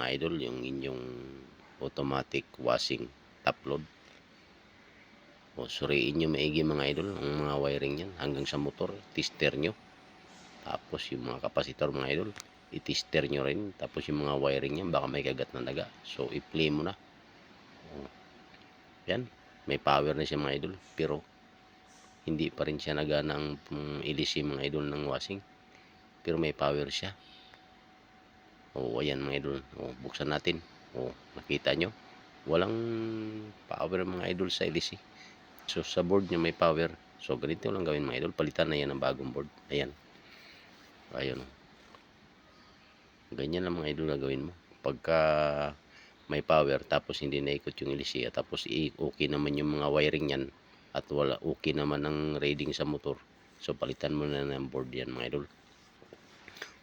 mga idol, yung inyong automatic washing top load. O suriin nyo maigi mga idol ang mga wiring yan hanggang sa motor, tester nyo. Tapos yung mga kapasitor mga idol, i-tester nyo rin. Tapos yung mga wiring yan baka may kagat na daga, so i-play mo na. O, yan, may power na siya mga idol, pero hindi pa rin siya nagana ang ilisi mga idol ng washing, pero may power siya. O ayan mga idol, o buksan natin. O nakita nyo, walang power mga idol sa ilisi. So sa board niya may power. So ganito lang gawin mga idol, palitan na yan ng bagong board. Ayan, ayun, ganyan lang mga idol na gawin mo pagka may power tapos hindi naikot yung ilisiya, tapos okay naman yung mga wiring yan at wala okay naman ang reading sa motor. So palitan mo na ng board yan mga idol.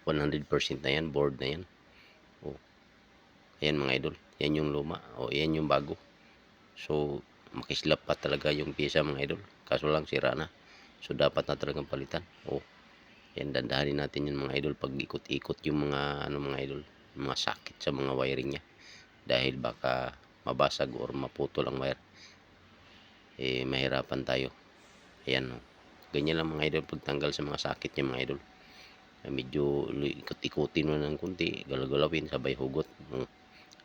100% na yan, board na yan. O, ayan mga idol, yan yung luma. O yan yung bago. So makislap pa talaga yung pyesa mga idol, kaso lang sira na. So dapat na talagang palitan. O yan, dandahanin natin yung mga idol pag ikot-ikot yung mga mga idol, mga sakit sa mga wiring nya, dahil baka mabasag or maputol ang wire. Mahirapan tayo. Ayan, ganyan lang mga idol pagtanggal sa mga sakit nya mga idol. Medyo ikot-ikutin mo ng kunti, galaw-galawin, sabay hugot.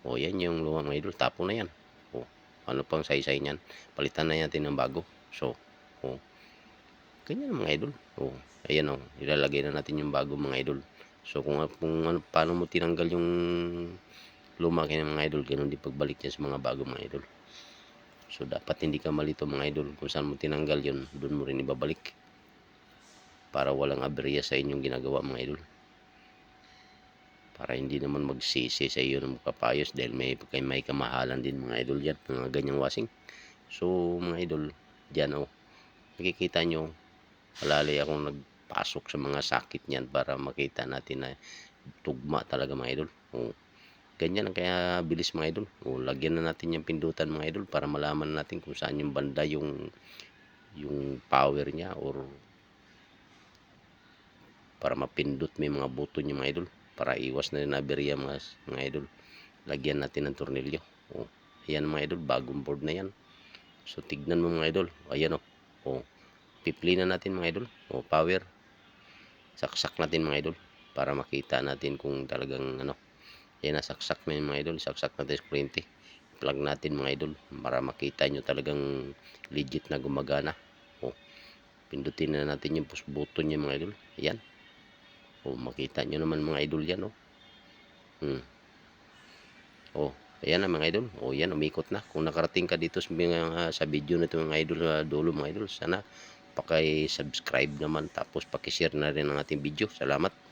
O yan yung lumang mga idol, tapo na yan. O ano pang saysay niyan, palitan na natin ng bago. So ganyan mga idol. Ayan, ilalagay na natin yung bago mga idol. So kung paano mo tinanggal yung luma kaya mga idol, ganun din pagbalik yan sa mga bago mga idol. So dapat hindi ka malito mga idol, kung saan mo tinanggal yun, doon mo rin ibabalik, para walang aberya sa inyong ginagawa mga idol, para hindi naman magsisi sa iyo ng kapayos, dahil may kamahalan din mga idol yan, mga ganyang washing. So mga idol, dyan nakikita nyo, palali akong nagpasok sa mga sakit niyan para makita natin na tugma talaga mga idol. Ganyan ang kaya bilis mga idol. Lagyan na natin yung pindutan mga idol para malaman natin kung saan yung banda yung power niya, or para mapindot may mga button yung mga idol, para iwas na rin aberya mga idol. Lagyan natin ng tornilyo. Ayan mga idol, bagong board na yan. So tignan mo mga idol, ayan pipli na natin mga idol. Power, saksak natin mga idol para makita natin kung talagang ayan, nasaksak na yung mga idol, saksak natin sa kuryente. Plug natin mga idol para makita nyo talagang legit na gumagana. Pindutin na natin yung push button niya mga idol. Ayan, makita nyo naman mga idol yan. Ayan na mga idol. Yan, umikot na. Kung nakarating ka dito sa video na ito mga idol, dulo mga idol, sana paki-subscribe naman, tapos paki-share na rin ang ating video. Salamat.